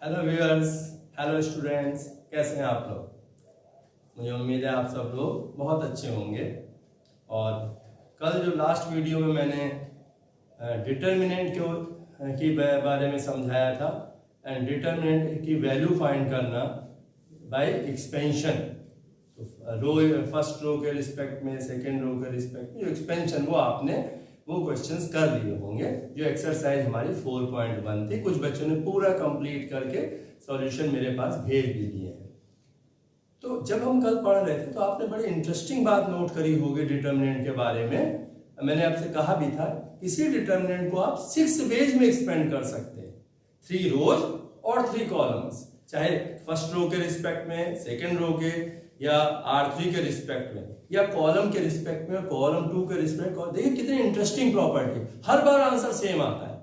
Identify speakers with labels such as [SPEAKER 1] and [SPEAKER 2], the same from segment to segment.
[SPEAKER 1] Hello viewers, hello students, कैसे हैं आप लोग। मुझे उम्मीद है आप सब लोग बहुत अच्छे होंगे। और कल जो लास्ट वीडियो में मैंने डिटर्मिनेंट की बारे में समझाया था एंड डिटर्मिनेंट की वैल्यू फाइंड करना बाय एक्सपेंशन। तो रो, फर्स्ट रो के रिस्पेक्ट में, सेकेंड रो के रिस्पेक्ट में जो एक्सपेंशन वो आपने वो क्वेश्चंस कर लिए होंगे। जो एक्सरसाइज हमारी 4.1 थी, कुछ बच्चों ने पूरा कंप्लीट करके सॉल्यूशन मेरे पास भेज भी दिए हैं। तो जब हम कल पढ़ रहे थे तो आपने बड़ी इंटरेस्टिंग बात नोट करी होगी डिटर्मिनेंट के बारे में। मैंने आपसे कहा भी था इसी डिटर्मिनेंट को आप 6 वेज में एक्सपेंड कर सकते हैं, 3 रोज और 3 कॉलम्स, चाहे फर्स्ट रो के रिस्पेक्ट में, सेकेंड रो के या R3 के रिस्पेक्ट में, या कॉलम के रिस्पेक्ट में, कॉलम 2 के रिस्पेक्ट में। देखिए कितनी इंटरेस्टिंग प्रॉपर्टी, हर बार आंसर सेम आता है।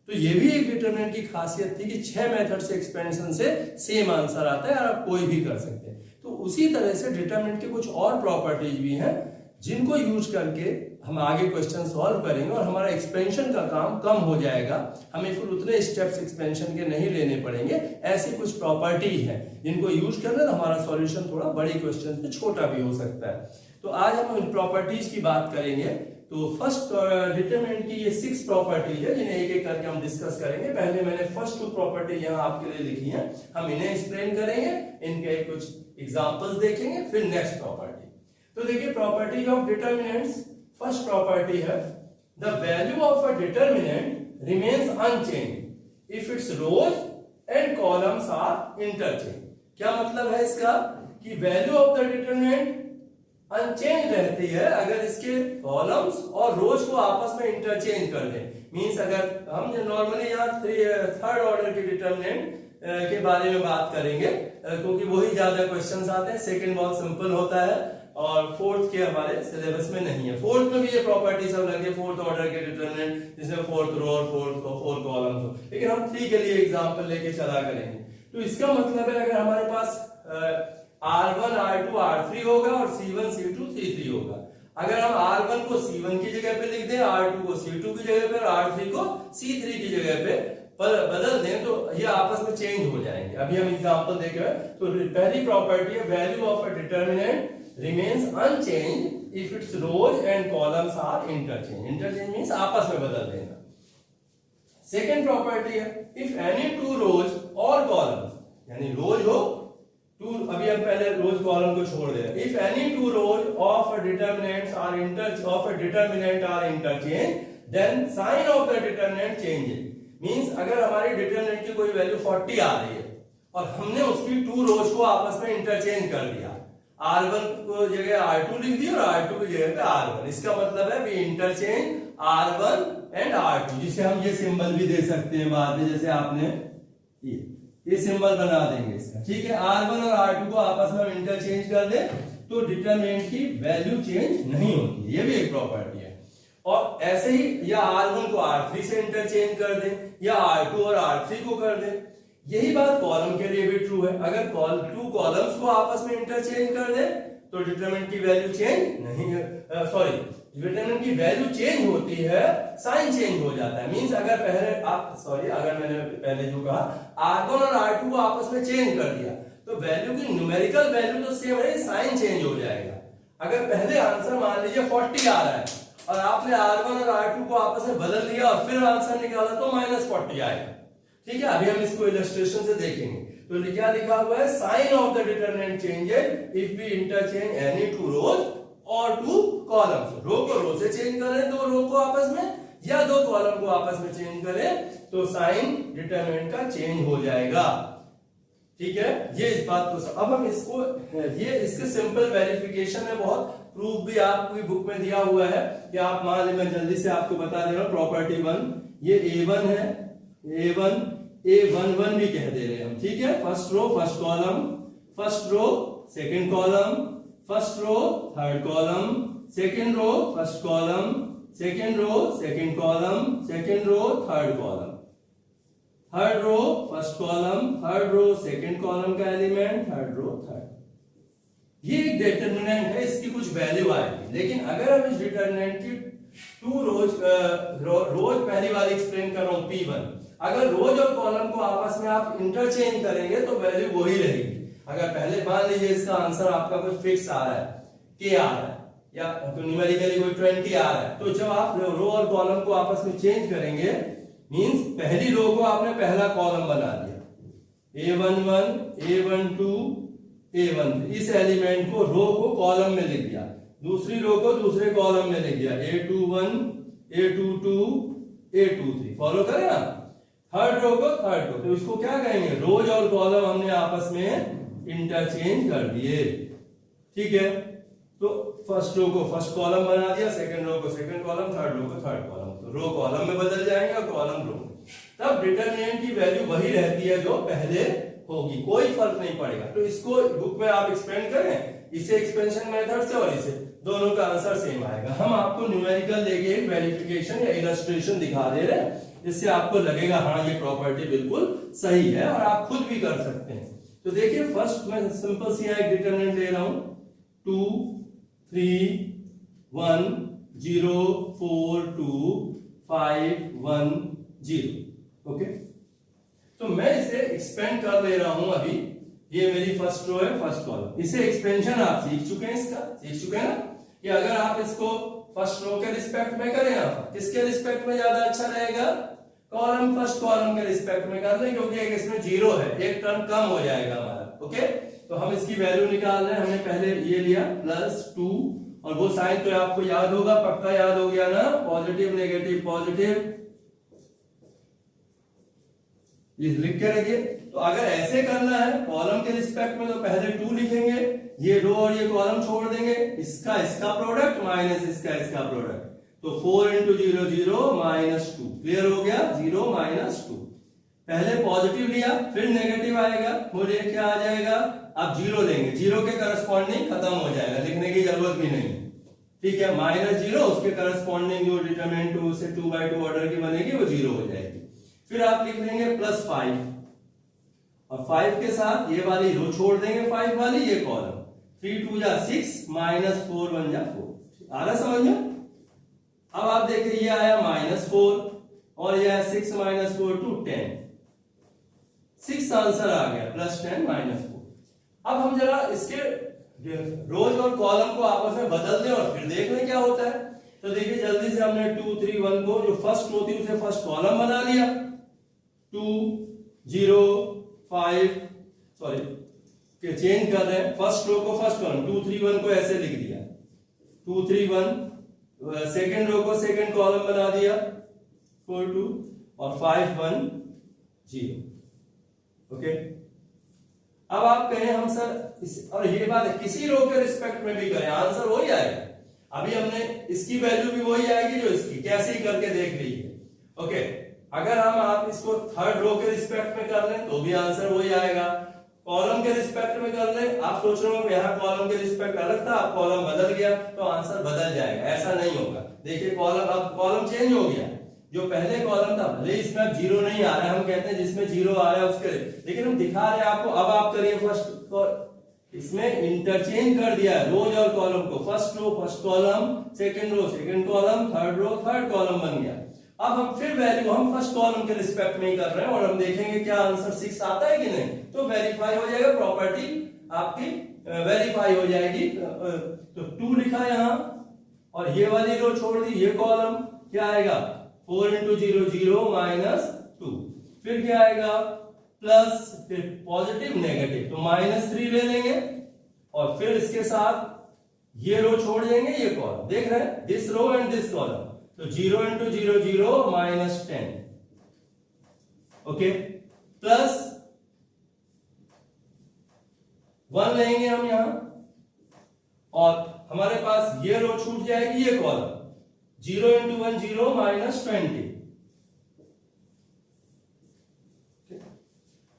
[SPEAKER 1] तो ये भी एक डिटरमिनेंट की खासियत थी कि 6 मेथड से एक्सपेंशन से सेम आंसर आता है और आप कोई भी कर सकते हैं। तो उसी तरह से डिटरमिनेंट के कुछ और प्रॉपर्टीज भी हैं जिनको यूज करके हम आगे क्वेश्चन सॉल्व करेंगे और हमारा एक्सपेंशन का काम कम हो जाएगा। हमें फिर उतने स्टेप्स एक्सपेंशन के नहीं लेने पड़ेंगे। ऐसी कुछ प्रॉपर्टी है जिनको यूज करना तो हमारा सॉल्यूशन थोड़ा बड़ी क्वेश्चन में छोटा भी हो सकता है। तो आज हम उन प्रॉपर्टीज की बात करेंगे। तो फर्स्ट डिटरमिनेंट की ये 6 प्रॉपर्टीज है जिन्हें एक एक करके हम डिस्कस करेंगे। पहले मैंने फर्स्ट 2 प्रॉपर्टी यहाँ आपके लिए लिखी है, हम इन्हें एक्सप्लेन करेंगे, इनके कुछ एग्जांपल्स देखेंगे, फिर नेक्स्ट प्रॉपर्टी। तो देखिए property of determinants. First property है the value of a determinant remains unchange if its rows and columns are interchange. क्या मतलब है इसका कि value of the determinant unchange रहती है अगर इसके कॉलम्स और रोज को आपस में इंटरचेंज कर दें। मींस अगर हम नॉर्मली यहाँ थर्ड ऑर्डर के डिटरमिनेंट के बारे में बात करेंगे क्योंकि वही ज्यादा क्वेश्चंस आते हैं। सेकंड बहुत सिंपल होता है और फोर्थ के हमारे सिलेबस में नहीं है। फोर्थ में भी ये प्रॉपर्टी सब लगे, फोर्थ ऑर्डर के डिटरमिनेंट जिसमें फोर्थ रो और फोर्थ कॉलम्स हो, लेकिन हम 3 के लिए एग्जांपल लेके चला करेंगे। तो इसका मतलब है अगर हमारे पास R1 R2 R3 होगा और C1 C2 C3 होगा। अगर हम R1 को C1 की जगह पे लिख दें, R2 को C2 की जगह पे और R3 को C3 की जगह पे बदल दें तो ये आपस में चेंज हो जाएंगे। अभी हम एग्जांपल देख रहे हैं। तो पहली प्रॉपर्टी है value of a determinant remains unchange if its rows and columns are interchange. Interchange means आपस में बदल देना। सेकेंड प्रॉपर्टी है इफ एनी 2 रोज और कॉलम्स, यानी रोज हो 2, अभी हम पहले रोज कॉलम को छोड़ दे। If any 2 rows of a determinants are interchange then sign of the determinant changes. Means अगर हमारी डिटरमिनेंट की कोई वैल्यू 40 आ रही है और हमने उसकी 2 रोज को आपस में इंटरचेंज कर दिया, R1 को जगह R2 लिख दी और R2 की जगह पे R1, इसका मतलब है we interchange R1 and R2, जिसे हम ये सिंबल भी दे सकते हैं बाद में, जैसे आपने ये सिंबल बना देंगे इसका। ठीक है, R1 और R2 को आपस में इंटरचेंज कर दे तो डिटरमिनेंट की वैल्यू चेंज नहीं होती है। ये भी एक प्रॉपर्टी है। और ऐसे ही या R1 को R3 से इंटरचेंज कर दे या R2 और R3 को कर दे। यही बात कॉलम के लिए भी ट्रू है। अगर 2 कॉलम्स को आपस में इंटरचेंज कर दे तो डिटरमिनेंट की वैल्यू चेंज नहीं है, डिटरमिनेंट की वैल्यू चेंज होती है, साइन चेंज हो जाता है। मींस अगर अगर मैंने पहले जो कहा R1 और R2 को आपस में चेंज कर दिया तो वैल्यू की न्यूमेरिकल वैल्यू तो सेम है, साइन चेंज हो जाएगा। अगर पहले आंसर मान लीजिए 40 आ रहा है और आपने R1 और R2 को आपस में बदल दिया और फिर आंसर निकाला तो -40 आएगा। ठीक है, अभी हम इसको इलस्ट्रेशन से देखेंगे। तो क्या लिखा हुआ है, sign of the determinant changes if we interchange any 2 rows और 2 कॉलम्स। रो को रो से चेंज करें 2 रो को आपस में, या 2 कॉलम को आपस में चेंज करें तो साइन डिटरमिनेंट का चेंज हो जाएगा। ठीक है, ये इस बात को अब हम इसको इसके सिंपल वेरिफिकेशन में बहुत प्रूफ भी आपकी बुक में दिया हुआ है कि आप मान लीजिए, मैं जल्दी से आपको बता दे रहा हूं। प्रॉपर्टी 1 ये A1 है, A11 भी कह दे रहे हैं हम। ठीक है, first row first column, first row second column, first row third column, second row first column, second row second column, second row third column, third row first column, third row second column का element, third row third. ये एक determinant है, इसकी कुछ value आएगी। लेकिन अगर हम इस डिटरमिनेंट की 2 रोज पहली बार एक्सप्लेन कर रहा हूं P1, अगर रोज और कॉलम को आपस में आप इंटरचेंज करेंगे तो वैल्यू वही रहेगी। अगर पहले मान लीजिए इसका आंसर आपका कुछ फिक्स आ रहा है, के आ रहा है या तो न्यूमेरिकली कोई 20 आ रहा है, तो जब आप रो और कॉलम को आपस में चेंज करेंगे मींस पहली रो को आपने पहला कॉलम बना दिया, A11, A12, A13, इस एलिमेंट को रो को कॉलम में लिख दिया, दूसरी रो को दूसरे कॉलम में लिख दिया, A21, A22, A23, फॉलो करें आप। थर्ड रो को थर्ड रो, तो इसको क्या कहेंगे, रोज और कॉलम हमने आपस में इंटरचेंज कर दिए, ठीक है। तो फर्स्ट रो को फर्स्ट कॉलम बना दिया, सेकंड रो को सेकंड कॉलम, थर्ड रो को थर्ड कॉलम, तो रो कॉलम में बदल जाएंगे और कॉलम रो में। तब डिटरमिनेंट की वैल्यू वही रहती है जो पहले होगी, कोई फर्क नहीं पड़ेगा। तो इसको बुक में आप एक्सपेंड करें, इसे एक्सपेंशन मेथड से और इसे, दोनों का आंसर सेम आएगा। हम आपको न्यूमेरिकल लेके वेरिफिकेशन या इलस्ट्रेशन दिखा दे रहे हैं, जिससे आपको लगेगा हाँ ये प्रॉपर्टी बिल्कुल सही है और आप खुद भी कर सकते हैं। तो देखिए फर्स्ट मैं सिंपल सी एक डिटरमिनेंट ले रहा हूं, 2 3 1 0 4 2 5 1 0, ओके। तो मैं इसे एक्सपेंड कर ले रहा हूं अभी, ये मेरी फर्स्ट रो है फर्स्ट कॉलम, इसे एक्सपेंशन आप सीख चुके हैं, इसका सीख चुके हैं ना कि अगर आप इसको फर्स्ट रो के रिस्पेक्ट में करें, आप किसके रिस्पेक्ट में ज्यादा अच्छा रहेगा, कॉलम फर्स्ट कॉलम के रिस्पेक्ट में कर लें, क्योंकि एक इसमें जीरो है, एक टर्म कम हो जाएगा हमारा, ओके। तो हम इसकी वैल्यू निकाल रहे हैं, हमने पहले ये लिया +2 और वो साइन तो आपको याद होगा, पक्का याद हो गया ना, पॉजिटिव नेगेटिव पॉजिटिव, ये लिख के रखिए। तो अगर ऐसे करना है कॉलम के रिस्पेक्ट में तो पहले 2 लिखेंगे, ये रो और ये कॉलम छोड़ देंगे, इसका प्रोडक्ट माइनस इसका प्रोडक्ट, तो 4 × 0 0 -2, क्लियर हो गया, 0 -2। पहले पॉजिटिव लिया फिर नेगेटिव आएगा, बोलिए क्या आ जाएगा, आप 0 लेंगे, 0 के करस्पॉन्डिंग खत्म हो जाएगा, लिखने की जरूरत भी नहीं, ठीक है। -0 उसके करस्पॉन्डिंग जो डिटरमिनेंट 2 से 2/2 ऑर्डर की बनेगी वो 0 हो जाएगी। फिर आप लिख लेंगे +5 और 5 के साथ ये वाली रो छोड़ देंगे, 5 वाली ये कॉलम, 3 2 जा 6 -4 1 जा 4, आ रहा समझ में। अब आप देखिए ये आया -4 और ये आया 6 -4 2 10, 6 आंसर आ गया, +10 -4। अब हम जरा इसके रोज और कॉलम को आपस में बदल दें और फिर देख लें क्या होता है। तो देखिए जल्दी से हमने 2 3 1 को जो फर्स्ट रो थी उसे फर्स्ट कॉलम बना लिया, 2 0 5 सॉरी के चेंज कर रहे हैं, फर्स्ट रो को फर्स्ट कॉलम, 2 3 1 को ऐसे लिख दिया, 2 3 1, सेकेंड रो को सेकेंड कॉलम बना दिया 4 2 और 5 1 0, ओके। अब आप कहें हम सर और ये बात है किसी रो के रिस्पेक्ट में भी करें आंसर वही आएगा। अभी हमने इसकी वैल्यू भी वही आएगी जो इसकी, कैसे ही करके देख लीजिए, ओके। अगर हम आप इसको थर्ड रो के रिस्पेक्ट में कर लें तो भी आंसर वही आएगा, कॉलम के रिस्पेक्ट में कर लें, आप सोच रहे हो यहाँ कॉलम के रिस्पेक्ट अलग था, अब कॉलम बदल गया तो आंसर बदल जाएगा, ऐसा नहीं होगा। देखिए कॉलम, अब कॉलम चेंज हो गया, जो पहले कॉलम था भले इसमें अब 0 नहीं आ रहा है, हम कहते हैं जिसमें 0 आ रहा है उसके, लेकिन हम दिखा रहे हैं आपको। अब आप करिए फर्स्ट, इसमें इंटरचेंज कर दिया है रोज और कॉलम को, first row first column, second row second column, third row third column बन गया। अब हम फिर वैल्यू हम फर्स्ट कॉलम के रिस्पेक्ट में ही कर रहे हैं और हम देखेंगे क्या आंसर 6 आता है कि नहीं, तो वेरीफाई हो जाएगा, प्रॉपर्टी आपकी वेरीफाई हो जाएगी। तो 2 लिखा यहां और ये वाली रो छोड़ दी, ये कॉलम क्या आएगा 4 × 0 0 -2, फिर क्या आएगा प्लस, फिर पॉजिटिव नेगेटिव, तो -3 ले लेंगे और फिर इसके साथ ये रो छोड़ देंगे, ये कॉलम देख रहे हैं, this row and this column, तो 0 × 0 0 -10, ओके, प्लस 1 लेंगे हम यहां और हमारे पास ये रो छूट जाएगी, ये कॉलम 0 × 1 0 -20।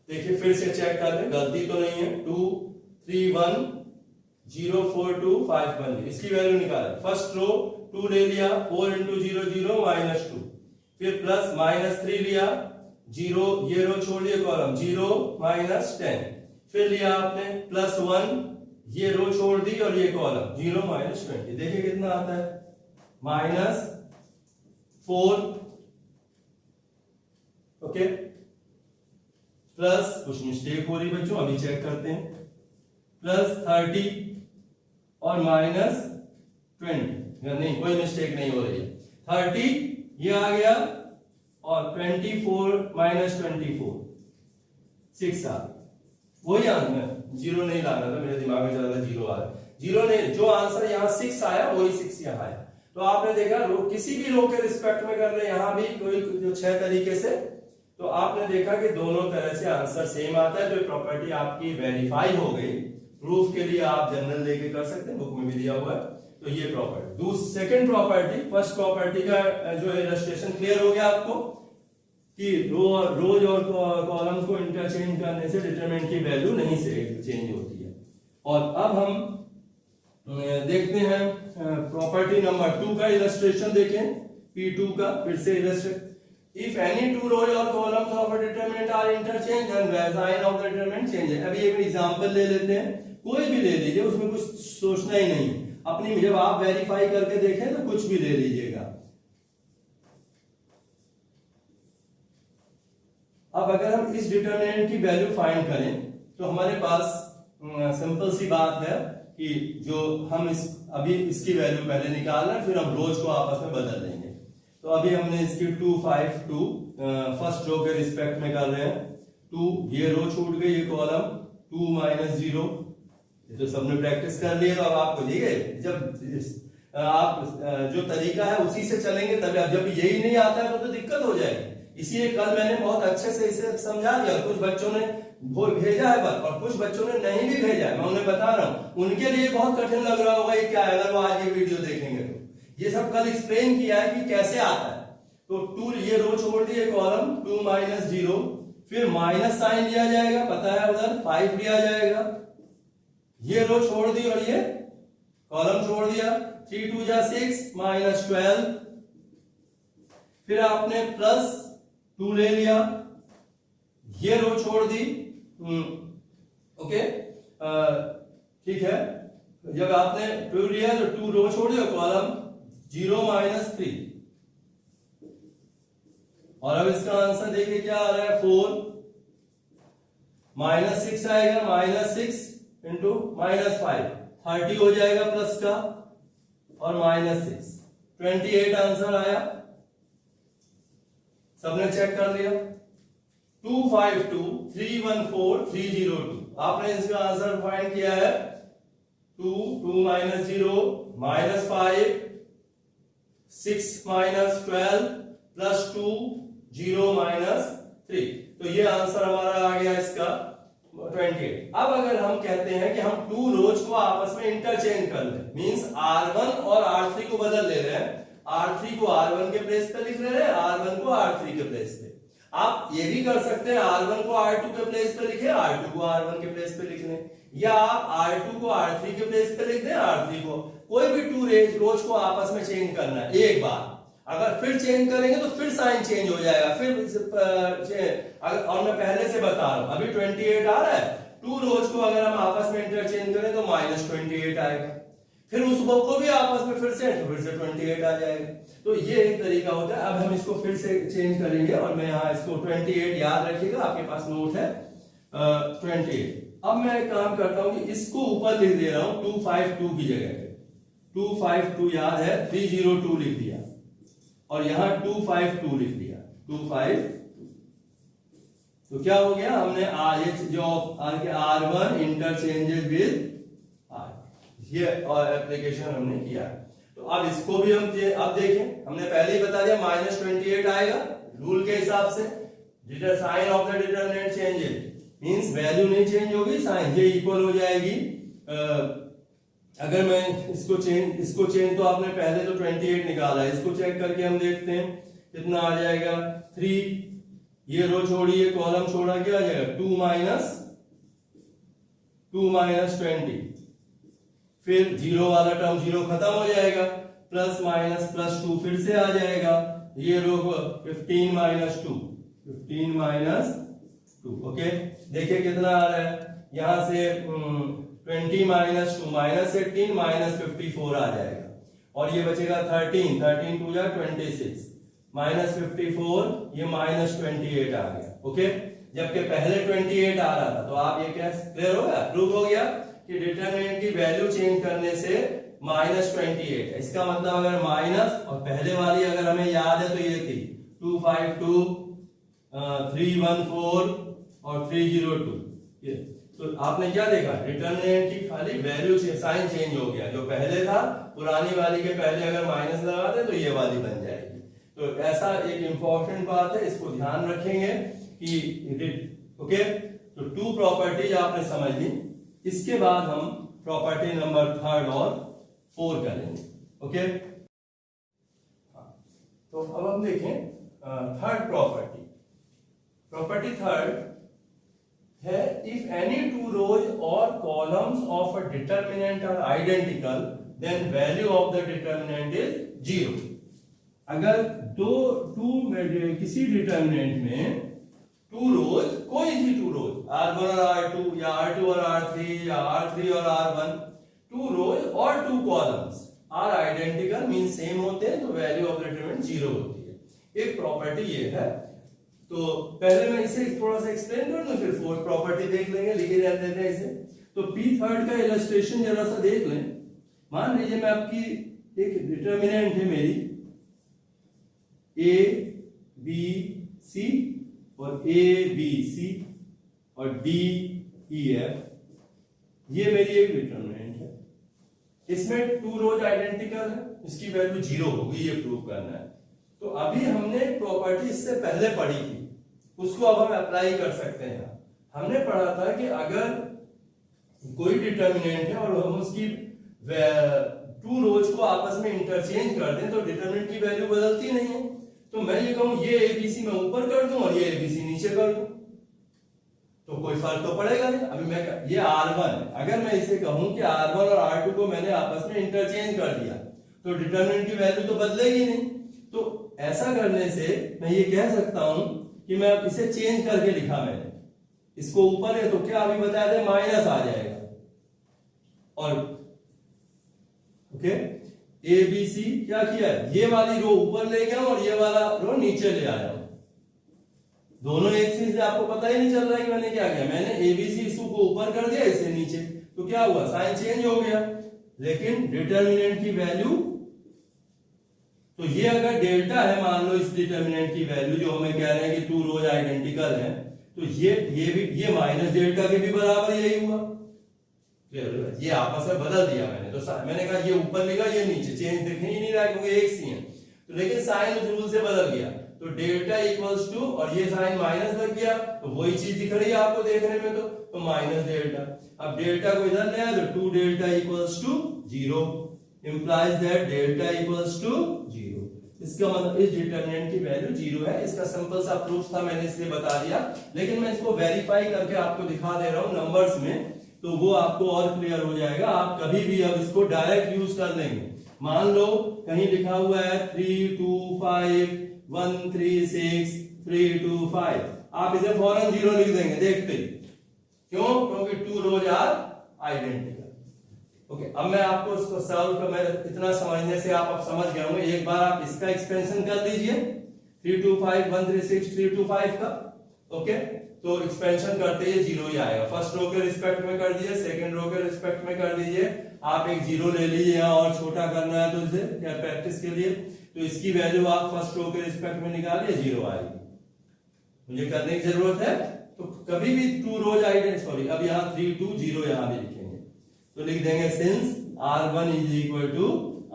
[SPEAKER 1] देखिए फिर से चेक कर लें, गलती तो नहीं है, 2 3 1 0 4 2 5 1, इसकी वैल्यू निकालें। फर्स्ट रो 2 ले लिया, 4 × 0 0 -2, फिर प्लस -3 लिया, 0 ये रो छोड़ दिए कॉलम 0 -10, फिर लिया आपने +1 ये रो छोड़ दी और ये कॉलम 0 -20, देखिए कितना आता है -4, ओके, प्लस कुछ मिस्टेक हो रही बच्चों, अभी चेक करते हैं, प्लस 30 और माइनस 20, नहीं कोई मिस्टेक नहीं हो रही है, 30 ये आ गया और 24 माइनस 24 6 आ, वही आंसर, जीरो नहीं लाना था, मेरे दिमाग में चला था जीरो आ रहा है, जीरो नहीं, जो आंसर यहाँ 6 आया वही 6 यहाँ आया। तो आपने देखा किसी भी रो के रिस्पेक्ट में कर ले, यहाँ भी कोई जो 6 तरीके से, तो आपने देखा कि दोनों तरह से आंसर सेम आता है। तो प्रॉपर्टी आपकी वेरीफाई हो गई। प्रूफ के लिए आप जनरल लेके कर सकते हैं, बुक में भी दिया हुआ है। तो ये property, second property, first property का जो इलस्ट्रेशन क्लियर हो गया आपको कि रोज और कॉलम्स को इंटरचेंज करने से डिटरमिनेंट की वैल्यू नहीं से चेंज होती है। और अब हम देखते हैं प्रॉपर्टी नंबर 2 का इलस्ट्रेशन देखें, P2 का फिर से illustrate. If any two rows or columns of a determinant are interchanged, then the sign of the determinant changes. अभी एक एग्जांपल ले लेते हैं, कोई भी ले लीजिए, उसमें कुछ सोचना ही नहीं, अपनी जब आप वेरीफाई करके देखें तो कुछ भी ले लीजिएगा। अब अगर हम इस डिटरमिनेंट की वैल्यू फाइंड करें तो हमारे पास सिंपल सी बात है कि जो हम अभी इसकी वैल्यू पहले निकाल रहे हैं, फिर हम रोज को आपस में बदल देंगे। तो अभी हमने इसकी 2 5 2 फर्स्ट रो के रिस्पेक्ट में कर रहे हैं, 2 ये रो छूट गई, ये कॉलम 2 माइनस 0, ये तो सबने प्रैक्टिस कर लिया। तो अब आपको ठीक है, जब आप जो तरीका है उसी से चलेंगे तभी, अब जब यही नहीं आता है तो दिक्कत हो जाएगी। इसीलिए कल मैंने बहुत अच्छे से इसे समझा दिया, कुछ बच्चों ने वो भेजा है बस, और कुछ बच्चों ने नहीं भी भेजा है, मैं उन्हें बता रहा हूं, उनके लिए बहुत कठिन लग रहा होगा ये क्या है, अगर वो आज ये वीडियो देखेंगे तो। ये सब कल एक्सप्लेन किया है कि कैसे आता है। तो 2 ये रो छोड़ दिए, कॉलम 2 माइनस 0, फिर माइनस साइन लिया जाएगा, पता है उधर 5 लिया जाएगा, ये रो छोड़ दी और ये कॉलम छोड़ दिया, 3 2 जा 6 माइनस 12, फिर आपने प्लस 2 ले लिया, ये रो छोड़ दी, ओके ठीक है। जब आपने 2 लिया तो 2 रो छोड़ दिया, कॉलम 0 माइनस 3, और अब इसका आंसर देखिए क्या आ रहा है, 4 माइनस 6 आएगा, माइनस 6 इंटू माइनस 5 30 हो जाएगा प्लस का, और माइनस 6 28 आंसर आया। सबने चेक कर लिया, 252 314 302, आपने इसका आंसर फाइंड किया है 2 2 minus 0 minus 5 6 minus 12 plus 2 0 minus 3। तो ये आंसर हमारा आ गया इसका 28। अब अगर हम कहते हैं कि हम 2 रोज को आपस में इंटरचेंज कर लें, मींस R1 और R3 को बदल ले रहे हैं, R3 को R1 के प्लेस पे लिख रहे हैं, R1 को R3 के प्लेस पे। आप ये भी कर सकते हैं, R1 को R2 के प्लेस पे लिखे, R2 को R1 के प्लेस पे लिख लें, या आप R2 को R3 के प्लेस पे लिख दें, R3 को, कोई भी 2 रोज को आपस में चेंज करना है एक बार। अगर फिर चेंज करेंगे तो फिर साइन चेंज हो जाएगा, फिर और मैं पहले से बता रहा हूं, अभी 28 आ रहा है, 2 रोज को अगर हम आपस में इंटरचेंज करें तो माइनस 28 आएगा, फिर उस को भी आपस में फिर से 28 आ जाएगा। तो ये एक तरीका होता है। अब हम इसको फिर से चेंज करेंगे, और मैं यहाँ इसको 28 याद रखिएगा, आपके पास नोट है 28। अब मैं एक काम करता हूं कि इसको ऊपर लिख दे रहा हूं 252 की जगह पे, 252 याद है, 302 लिख दिया, और यहां 252 लिख दिया, 252। तो क्या हो गया, हमने R1 इंटरचेंजेस विद R, ये एप्लीकेशन हमने किया। तो अब इसको भी हम अब देखें, हमने पहले ही बता दिया माइनस 28 आएगा रूल के हिसाब से, sign of the determinant changes, means value नहीं चेंज होगी, साइन ये इक्वल हो जाएगी। अगर मैं इसको चेंज तो आपने पहले तो 28 निकाला, इसको चेक करके हम देखते हैं कितना आ जाएगा, 3 ये रो छोड़िए, कॉलम छोड़ा, क्या आ जाएगा 2 माइनस 20, फिर 0 वाला टर्म 0 खत्म हो जाएगा, प्लस माइनस प्लस 2 फिर से आ जाएगा, ये रो 15 माइनस 2, 15 माइनस 2, ओके। देखिए कितना आ रहा है, यहां से 20 माइनस 2 माइनस 18 माइनस 54 आ जाएगा, और ये बचेगा 13 2 जा 26, -54, ये -28 आ गया। ओके, जबकि पहले 28 आ रहा था। तो आप ये क्या क्लियर हो गया, प्रूव हो गया कि डिटरमिनेंट की वैल्यू चेंज करने से -28, इसका मतलब अगर माइनस, और पहले वाली अगर हमें याद है तो ये थी 252, 314 और 302। ये तो आपने क्या देखा, डिटरमिनेंट की खाली वैल्यू साइन चेंज हो गया। जो पहले था पुरानी वाली के पहले अगर माइनस लगा दे तो ये वाली बन जाएगी। तो ऐसा एक इंपॉर्टेंट बात है, इसको ध्यान रखेंगे कि ओके। तो टू प्रॉपर्टीज आपने समझ ली। इसके बाद हम प्रॉपर्टी नंबर 3 और 4 करेंगे। ओके, तो अब हम देखें थर्ड प्रॉपर्टी थर्ड है, इफ एनी टू रोज और columns of a determinant are identical then value of the determinant is 0। अगर किसी डिटरमिनेंट में टू रोज, कोई सी टू रोज, R1 और R2 या R2 और R3 या R3 और R1, टू रोज और two columns are identical mean same होते हैं, तो वैल्यू ऑफ डिटरमिनेंट 0 होती है। एक प्रॉपर्टी ये है। तो पहले मैं इसे थोड़ा सा एक्सप्लेन कर दूं, फिर फोर्थ प्रॉपर्टी देख लेंगे, लिखे रहते हैं इसे। तो P3 का इलस्ट्रेशन जरा सा देख लें। मान लीजिए मैं आपकी एक डिटरमिनेंट है मेरी A B C और A B C और D E F, ये मेरी एक डिटरमिनेंट है। इसमें टू रोज आइडेंटिकल है, इसकी वैल्यू 0 होगी, ये प्रूव करना है। तो अभी हमने प्रॉपर्टी इससे पहले पढ़ी थी, उसको अब हम अप्लाई कर सकते हैं। हमने पढ़ा था कि अगर कोई डिटरमिनेंट है और हम उसकी टू रोज को आपस में इंटरचेंज कर दें तो डिटरमिनेंट की वैल्यू बदलती नहीं है। तो मैं ये कहूं ये ABC मैं ऊपर कर दूं और ये ABC नीचे कर दूं, तो कोई फर्क तो पड़ेगा नहीं। अभी मैं ये R1 है, अगर मैं इसे कहूं कि R1 और R2 को मैंने आपस में इंटरचेंज कर दिया तो डिटरमिनेंट की वैल्यू तो बदलेगी नहीं। तो ऐसा करने से मैं ये कह सकता हूं कि मैं अब इसे चेंज करके लिखा मैंने, इसको ऊपर है तो क्या अभी बता दे माइनस आ जाएगा, और ओके ABC क्या किया, ये वाली रो ऊपर ले गया और ये वाला रो नीचे ले आया। दोनों एक चीज आपको पता ही नहीं चल रहा है कि मैंने क्या किया, मैंने ABC इसको ऊपर कर दिया, इसे नीचे, तो क्या हुआ साइन चेंज हो गया। लेकिन डिटरमिनेंट की वैल्यू, तो ये अगर डेल्टा है, मान लो इस डिटरमिनेंट की वैल्यू जो हमें कह रहे हैं कि टू रोज आइडेंटिकल है, तो ये माइनस डेल्टा के भी बराबर यही हुआ। ये आपस में बदल दिया मैंने, तो मैंने कहा ये ऊपर लिखा ये नीचे, चेंज दिख ही नहीं रहा क्योंकि एक सी है। तो लेकिन साइन उस रूल से बदल गया, तो डेल्टा इक्वल्स टू, और ये साइन माइनस लग गया, तो वही चीज दिख रही है आपको देखने में, तो माइनस डेल्टा। अब डेल्टा को इधर ले आया तो 2 delta equals to 0, implies that delta equals to 0। इसका मतलब इस डिटरमिनेंट की वैल्यू 0 है। इसका सिंपल सा प्रूफ था, मैंने इसलिए बता दिया, लेकिन मैं इसको वेरीफाई करके आपको दिखा दे रहा हूं नंबर्स में, तो वो आपको और क्लियर हो जाएगा। आप कभी भी अब इसको डायरेक्ट यूज कर लेंगे। मान लो कहीं लिखा हुआ है 3 2 5 1 3 6 3 2 5, आप इसे फौरन 0 लिख देंगे देखते ही, क्यों, क्योंकि two rows are identical. Okay, अब मैं आपको इसको सॉल्व कर, मैं इतना समझने से आप अब समझ गए होंगे। एक बार आप इसका एक्सपेंशन कर लीजिए 3 2 5 1 3 6 3 2 5 का। ओके, तो एक्सपेंशन करते ही 0 ही आएगा। फर्स्ट रो के रिस्पेक्ट में कर दीजिए, सेकंड रो के रिस्पेक्ट में कर दीजिए। आप एक 0 ले लीजिए, यहाँ और छोटा करना है तो इसे क्या प्रैक्टिस के लिए, तो इसकी वैल्यू आप फर्स्ट रो के रिस्पेक्ट में निकालिए, 0 आएगी। मुझे करने की जरूरत है, तो कभी भी टू रोज आइडेंटिकल, सॉरी अब यहाँ 3 2 0 यहाँ भी लिखेंगे, तो लिख देंगे since R1 is equal to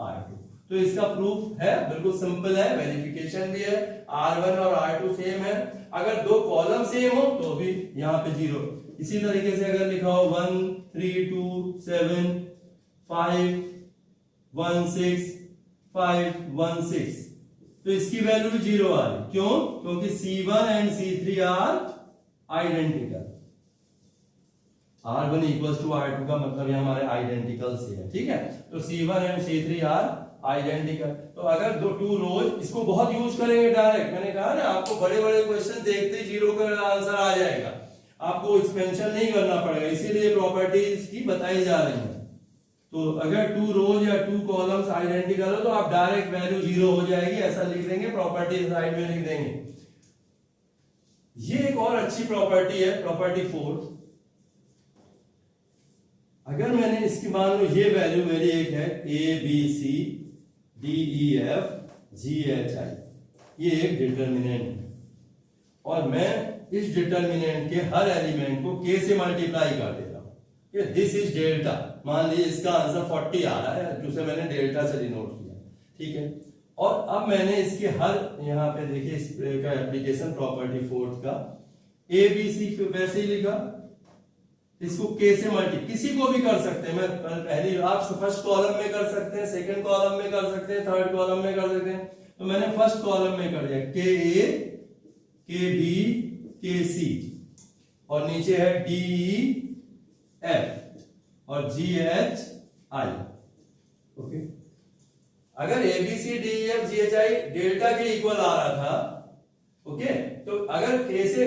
[SPEAKER 1] R2। तो इसका प्रूफ है, बिल्कुल सिंपल है, वेरिफिकेशन भी है। R1 और R2 सेम है, अगर दो कॉलम सेम हो तो भी यहाँ पे 0। इसी तरीके से अगर लिखा हो 1 3 2 7 5 1 6 5 1 6, तो इसकी वैल्यू भी 0 आ रही, क्यों, क्योंकि C1 and C3 are identical. R1 equals to R2 का मतलब ये हमारे आइडेंटिकल से है, ठीक है। तो C1 and C3 are identical. तो अगर दो टू रोज, इसको बहुत यूज करेंगे डायरेक्ट, मैंने कहा ना आपको बड़े बड़े क्वेश्चन देखते ही 0 का आंसर आ जाएगा, आपको एक्सपेंशन नहीं करना पड़ेगा, इसीलिए प्रॉपर्टीज की बताई जा रही है। तो अगर 2 रोज या 2 कॉलम्स आइडेंटिकल हो तो आप डायरेक्ट वैल्यू 0 हो जाएगी, ऐसा लिख देंगे, प्रॉपर्टी साइड में लिख देंगे। ये एक और अच्छी प्रॉपर्टी है, प्रॉपर्टी 4। अगर मैंने इसकी मान लो ये वैल्यू मेरी एक है ABCDEFGHI, ये एक डिटर्मिनेंट है और मैं इस डिटर्मिनेंट के हर एलिमेंट को k से मल्टीप्लाई कर देता हूं। ये दिस इज डेल्टा, मान लीजिए इसका आंसर 40 आ रहा है, जिसे मैंने डेल्टा से डिनोट किया, ठीक है। और अब मैंने इसके हर, यहाँ पे देखिए इसका एप्लीकेशन प्रॉपर्टी 4 का ABC वैसे ही लिखा, इसको k से मल्टी किसी को भी कर सकते हैं, मैं पहली आप फर्स्ट कॉलम में कर सकते हैं, सेकंड कॉलम में कर सकते हैं, थर्ड कॉलम में कर सकते हैं, तो मैंने फर्स्ट कॉलम में कर दिया KA KB KC और नीचे है DEF और GHI, ओके। अगर ABCDEFGHI डेल्टा के इक्वल आ रहा था, ओके, तो अगर k से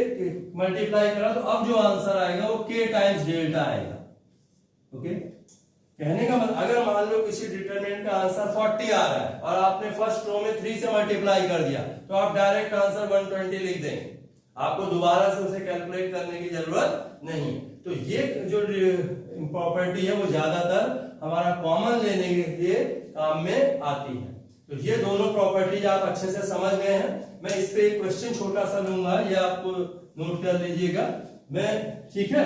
[SPEAKER 1] मल्टीप्लाई करा तो अब जो आंसर आएगा वो k टाइम्स डेल्टा आएगा, ओके। कहने का मतलब अगर मान लो किसी डिटरमिनेंट का आंसर 40 आ रहा है और आपने फर्स्ट रो में 3 से मल्टीप्लाई कर दिया तो आप डायरेक्ट आंसर 120 लिख देंगे, आपको दोबारा से उसे कैलकुलेट करने की जरूरत नहीं। तो ये जो प्रॉपर्टी है वो ज्यादातर हमारा कॉमन लेने के लिए काम में आती है। तो ये दोनों प्रॉपर्टीज आप अच्छे से समझ गए हैं। मैं इस पे एक क्वेश्चन छोटा सा लूंगा, ये आपको नोट कर लीजिएगा, मैं, ठीक है।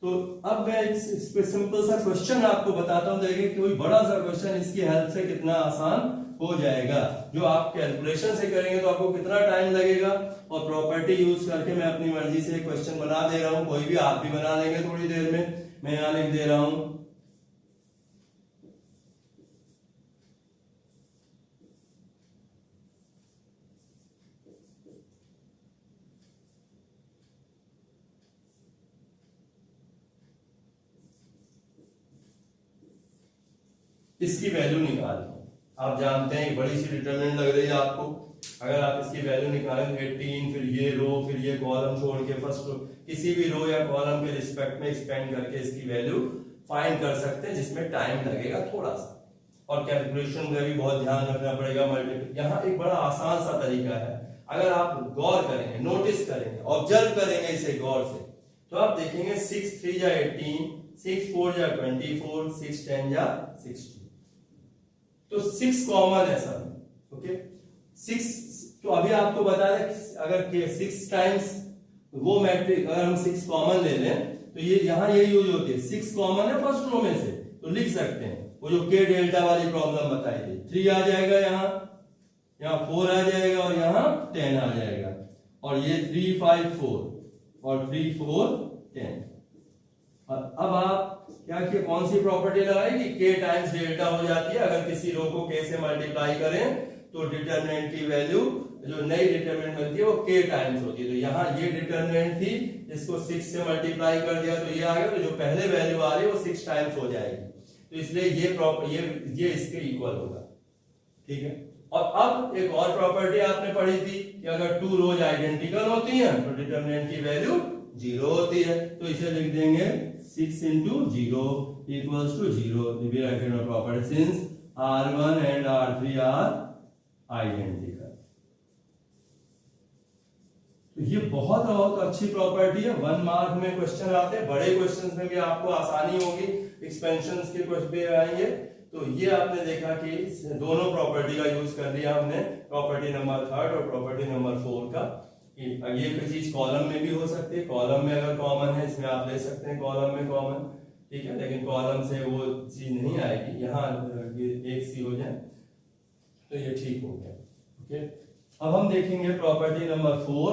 [SPEAKER 1] तो अब मैं इस पे सिंपल सा क्वेश्चन आपको बताता हूं, देखिए कोई बड़ा सा क्वेश्चन, इसकी हेल्प से कितना आसान हो जाएगा। जो आप कैलकुलेशन से करेंगे तो आपको कितना टाइम लगेगा, और प्रॉपर्टी यूज करके मैं अपनी मर्जी से क्वेश्चन बना दे रहा हूं, कोई भी आप भी बना लेंगे थोड़ी देर में। मैं यहां लिख दे रहा हूं इसकी वैल्यू निकालनी। आप जानते हैं बड़ी सी डिटरमिनेंट लग रही है आपको, अगर आप इसकी वैल्यू निकालें 18, फिर ये रो, फिर ये कॉलम छोड़ के फर्स्ट रो, किसी भी रो या कॉलम के रिस्पेक्ट में एक्सपेंड करके इसकी वैल्यू फाइंड कर सकते हैं, जिसमें टाइम लगेगा थोड़ा सा, और कैलकुलेशन में भी बहुत ध्यान रखना पड़ेगा। मल्टीपल यहाँ एक बड़ा आसान सा तरीका है, अगर आप गौर करेंगे, नोटिस करेंगे, ऑब्जर्व करेंगे इसे गौर से, तो आप देखेंगे 6 3 या 18, 6 4 या 24, 6 10 या 60, तो 6 कॉमन है सब, ओके। 6, तो अभी आपको बता दें, अगर 6 टाइम्स वो मैट्रिक, अगर हम 6 कॉमन ले लें तो ये यहां ये यूज होती है, 6 कॉमन है फर्स्ट रो में से, तो लिख सकते हैं वो जो k डेल्टा वाली प्रॉब्लम बताई थी, 3 आ जाएगा, यहाँ 4 आ जाएगा और यहाँ 10 आ जाएगा, और ये 3 5 4 और 3 4 10। और अब आप क्या किया, कौन सी प्रॉपर्टी लगाएगी, k टाइम्स डेल्टा हो जाती है। अगर किसी रो को k से मल्टीप्लाई करें तो डिटरमिनेंट की वैल्यू, जो नई डिटरमिनेंट मिलती है वो k टाइम्स होती है। तो यहाँ ये डिटरमिनेंट थी, इसको 6 से मल्टीप्लाई कर दिया तो ये आ गया, तो जो पहले वैल्यू आ रही है वो 6 टाइम्स हो जाएगी, तो इसलिए ये इसके इक्वल होगा, ठीक है। और अब एक और प्रॉपर्टी आपने पढ़ी थी कि अगर 2 रोज आइडेंटिकल होती हैं तो डिटरमिनेंट की वैल्यू 0 होती है, तो इसे लिख देंगे 6 into 0 equals to 0, the bracket में property since R1 and R3 are identical। तो ये बहुत अच्छी प्रॉपर्टी है, 1 मार्क में क्वेश्चन आते हैं, बड़े क्वेश्चंस में भी आपको आसानी होगी, एक्सपेंशंस के क्वेश्चन भी आएंगे। तो ये आपने देखा कि दोनों प्रॉपर्टी का यूज कर लिया हमने, प्रॉपर्टी नंबर 3 और प्रॉपर्टी नंबर 4 का। ये कोई चीज कॉलम में भी हो सकती है, कॉलम में अगर कॉमन है इसमें आप ले सकते हैं कॉलम में कॉमन, ठीक है, लेकिन कॉलम से वो चीज नहीं आएगी, यहाँ एक सी हो जाए तो ये ठीक हो गया, ओके। अब हम देखेंगे property number 4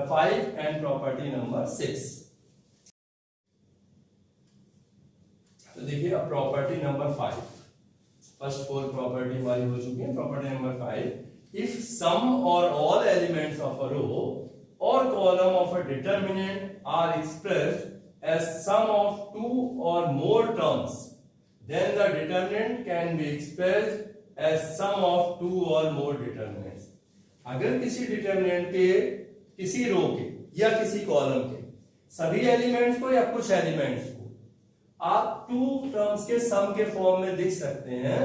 [SPEAKER 1] 5 and property number 6। तो देखिए अब प्रॉपर्टी नंबर 5, फर्स्ट 4 प्रॉपर्टी हमारी हो चुकी है। Property number 5, if some or all elements of a row or column of a determinant are expressed as sum of 2 or more terms, then the determinant can be expressed as sum of 2 or more determinants। अगर किसी determinant के, किसी रो के या किसी column के सभी elements को या कुछ एलिमेंट्स को आप टू टर्म्स के सम के फॉर्म में लिख सकते हैं,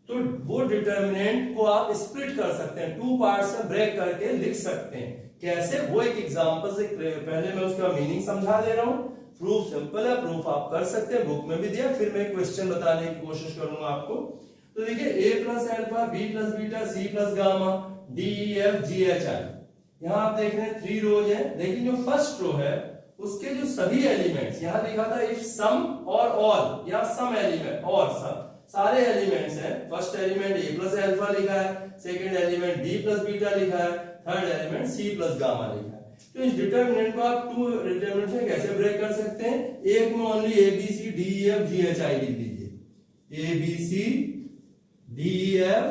[SPEAKER 1] तो वो डिटर्मिनेंट को आप स्प्लिट कर सकते हैं, टू पार्ट्स में ब्रेक करके लिख सकते हैं। कैसे, वो एक एग्जांपल से पहले मैं उसका मीनिंग समझा दे रहा हूं। प्रूफ सिंपल है, प्रूफ आप कर सकते हैं, बुक में भी दिया, फिर मैं क्वेश्चन बताने की कोशिश करूंगा आपको। तो देखिए a plus alpha, b plus beta, c plus gamma, d e f g h i, यहाँ आप देख रहे हैं 3 रोज है, लेकिन जो फर्स्ट रो है उसके जो सभी एलिमेंट्स, यहाँ लिखा था इफ सम और ऑल, या सम एलिमेंट और सम, सारे एलिमेंट्स हैं। First element a plus alpha लिखा है, second element b plus beta लिखा है, third element c plus gamma लिखा है। तो इस डिटरमिनेंट को आप टू डिटरमिनेंट में कैसे ब्रेक कर सकते हैं? एक में only a b c d e f g h i लिख दीजिए, a b c d e f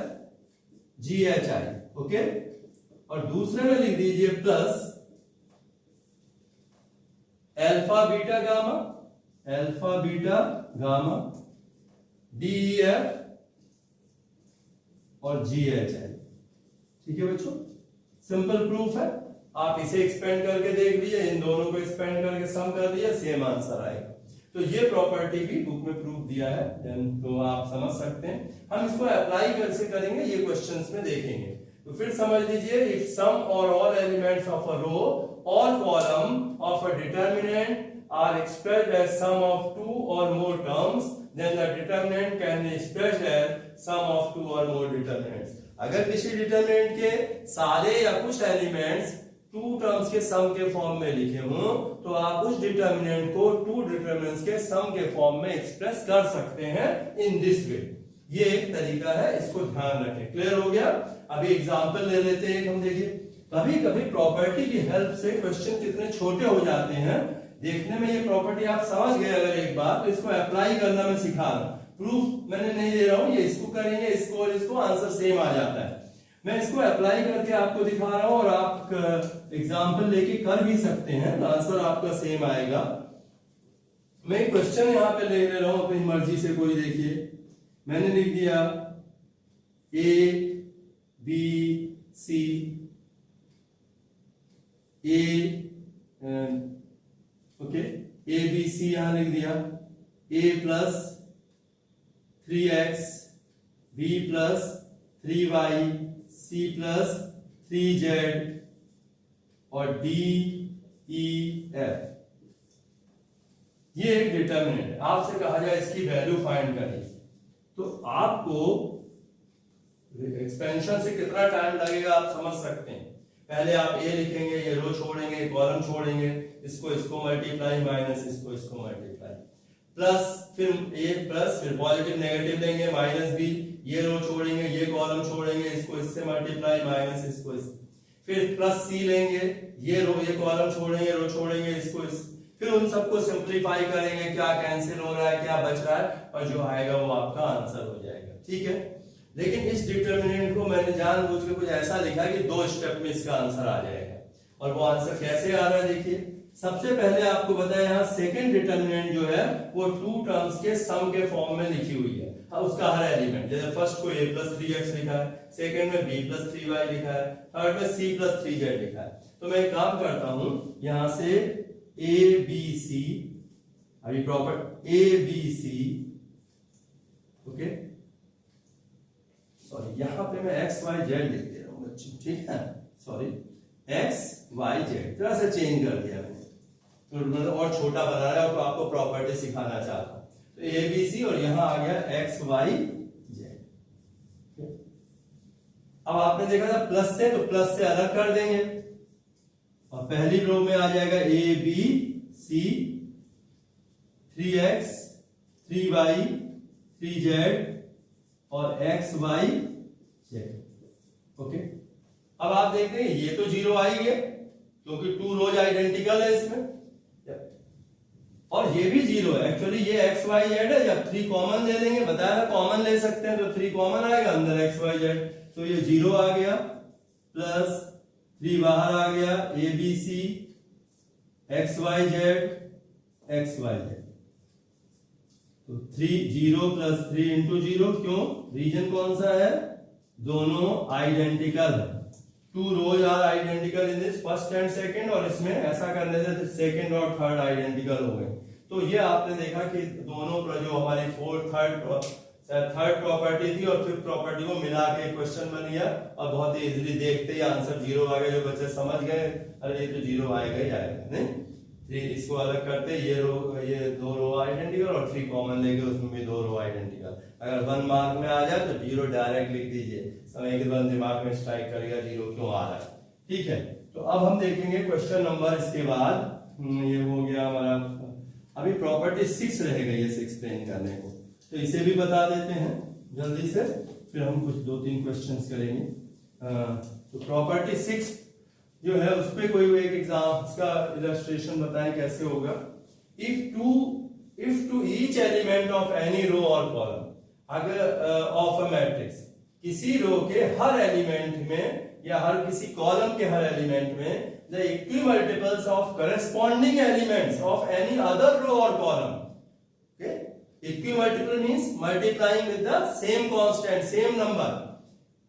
[SPEAKER 1] g h i, okay. और दूसरे में लिख दीजिए plus alpha beta gamma, alpha beta gamma, D F और जी एच आई। ठीक है बच्चों, सिंपल प्रूफ है। आप इसे एक्सपेंड करके देख लीजिए, इन दोनों को एक्सपेंड करके सम कर दिया, सेम आंसर आएगा। तो ये प्रॉपर्टी भी बुक में प्रूफ दिया है, तो आप समझ सकते हैं। हम इसको अप्लाई कैसे करेंगे ये क्वेश्चंस में देखेंगे। तो फिर समझ लीजिए, इफ सम और all elements of a row or column of a determinant are expressed as sum of two or more terms, then the determinant can be expressed as sum of two or more determinants. अगर किसी determinant के सारे या कुछ elements to terms के सम के form में लिखे हों, तो आप उस डिटरमिनेंट को टू डिटरमिनेंट्स के सम के फॉर्म में एक्सप्रेस कर सकते हैं इन दिस वे। ये एक तरीका है, इसको ध्यान रखें। क्लियर हो गया? अभी एग्जांपल ले लेते हैं। हम देखिए, कभी कभी प्रॉपर्टी की हेल्प से क्वेश्चन कितने छोटे हो जाते हैं। देखने में ये प्रॉपर्टी आप समझ गए अगर एक बार, तो इसको अप्लाई करना मैं सिखा रहा हूं। प्रूफ मैंने नहीं दे रहा हूं, ये इसको करेंगे, इसको और इसको, आंसर सेम आ जाता है। मैं इसको अप्लाई करके आपको दिखा रहा हूं, और आप एग्जाम्पल लेके कर भी सकते हैं, आंसर आपका सेम आएगा। मैं क्वेश्चन यहाँ पे ले रहा हूं अपनी मर्जी से, कोई देखिए, मैंने लिख दिया A B C, okay, A B C यहां लिख दिया, a plus 3x, b plus 3y, c plus 3z और d e f। ये एक डिटरमिनेंट है। आपसे कहा जाए इसकी वैल्यू फाइंड करिए, तो आपको एक्सपेंशन से कितना टाइम लगेगा आप समझ सकते हैं। पहले आप ए लिखेंगे, ये रो छोड़ेंगे, कॉलम छोड़ेंगे, इसको मल्टीप्लाई, माइनस इसको मल्टीप्लाई, प्लस फिर ए प्लस, फिर पॉजिटिव नेगेटिव लेंगे, माइनस बी, ये रो छोड़ेंगे, ये कॉलम छोड़ेंगे, इसको इससे मल्टीप्लाई, माइनस इसको इस, फिर प्लस सी लेंगे, ये कॉलम छोड़ेंगे, रो छोड़ेंगे, इसको इस, फिर उन सबको सिंप्लीफाई करेंगे, क्या कैंसिल हो रहा है, क्या बच रहा है, और जो आएगा वो आपका आंसर हो जाएगा। ठीक है, लेकिन इस डिटरमिनेंट को मैंने जानबूझ के कुछ ऐसा लिखा कि 2 स्टेप में इसका आंसर आ जाएगा। और वो आंसर कैसे आ रहा है देखिए, सबसे पहले आपको बताया यहाँ सेकंड डिटरमिनेंट जो है वो टू टर्म्स के सम के फॉर्म में लिखी हुई है। उसका हर एलिमेंट, जैसे फर्स्ट को a प्लस 3x लिखा है, सेकंड में b प्लस 3y लिखा है, थर्ड में c प्लस 3z लिखा है। तो मैं एक काम करता हूं, यहां से a b c, अभी proper a b c, okay, sorry यहां पे मैं x y z लिख दे रहा हूं बच्चों, ठीक है, सॉरी x y z थोड़ा सा चेंज कर दिया मैंने, तो मतलब और छोटा बना रहा है, और तो आपको प्रॉपर्टी सिखाना चाहता हूं। तो ए बी सी और यहां आ गया x y z। अब आपने देखा था प्लस से, तो प्लस से अलग कर देंगे, और पहली रो में आ जाएगा ए बी सी, 3x 3y 3z और x y z। ओके, अब आप देखते हैं ये तो 0 आ ही गया, क्योंकि 2 रोज आइडेंटिकल है इसमें, और ये भी 0 है। एक्चुअली ये x y z है, जब 3 कॉमन ले लेंगे, बताया कॉमन ले सकते हैं, तो 3 कॉमन आएगा अंदर x y z, तो ये 0 आ गया, प्लस 3 बाहर आ गया, a b c x y z, तो 3 0 प्लस 3 इंटू 0, क्यों, रीजन कौन सा है, दोनों आइडेंटिकल है, 2 rows are identical in this first and second, और इसमें ऐसा करने से सेकंड और थर्ड आइडेंटिकल हो गए, तो ये आपने देखा कि दोनों जो हमारी थर्ड प्रॉपर्टी थी और फिफ्थ प्रॉपर्टी को मिला के क्वेश्चन बन गया और बहुत ही इजीली देखते ही आंसर 0 आ गया। जो बच्चे समझ गए अरे ये तो 0 आएगा ही आएगा, नहीं फिर इसको अलग करते ये दो रो आइडेंटिकल और 3 कॉमन लेके उसमें भी 2 रो आइडेंटिकल। अगर 1 मार्क में आ जाए तो 0 डायरेक्ट लिख दीजिए, समय के बाद दिमाग में स्ट्राइक करेगा 0 क्यों आ रहा है। ठीक है, तो अब हम देखेंगे क्वेश्चन नंबर, इसके बाद ये हो गया हमारा, अभी प्रॉपर्टी 6 रह गई है एक्सप्लेन करने को, तो इसे भी बता देते हैं जल्दी से, फिर हम कुछ 2-3 क्वेश्चंस करेंगे। तो प्रॉपर्टी 6 जो है उस पे कोई एक एग्जाम का इलस्ट्रेशन बताएं कैसे होगा। If to each element of any row और कॉलम, अगर ऑफ अ मैट्रिक्स, किसी रो के हर एलिमेंट में या हर किसी कॉलम के हर एलिमेंट में the equimultiples of corresponding elements of any other row और column. Okay, equimultiple means multiplying with the same constant, same number.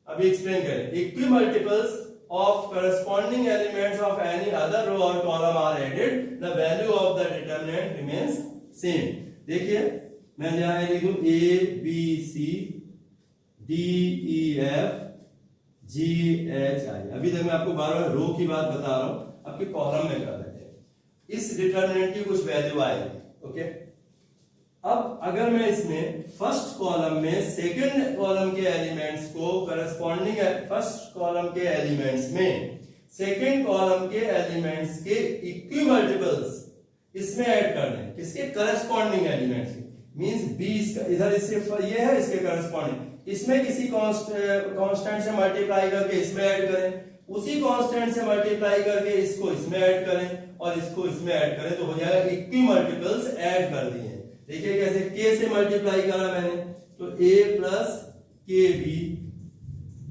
[SPEAKER 1] अभी एक्सप्लेन करें, equimultiples of corresponding elements of any other row or column are added, the value of the determinant remains same। देखिए मैं यहाँ लिखूं A B C D E F G H I। अभी तक मैं आपको बार-बार रो की बात बता रहा हूं, आपके कॉलम में कर देते हैं। इस डिटरमिनेंट की कुछ वैल्यू आएगी। ओके, अब अगर मैं इसमें फर्स्ट कॉलम में सेकंड कॉलम के एलिमेंट्स को करस्पॉन्डिंग, फर्स्ट कॉलम के एलिमेंट्स में सेकंड कॉलम के एलिमेंट्स के इक्विमल्टिपल्स इसमें ऐड कर दें, किसके करस्पॉन्डिंग एलिमेंट्स के, मींस b इधर इससे ये है इसके करस्पॉन्डिंग, इसमें किसी कांस्टेंट से मल्टीप्लाई करके इसमें ऐड करें, उसी कांस्टेंट से मल्टीप्लाई करके इसको इसमें ऐड करें और इसको इसमें ऐड करें, तो हो जाएगा इक्विमल्टिपल्स ऐड कर दिए। देखिए कैसे, k से मल्टीप्लाई करा मैंने तो a प्लस के बी,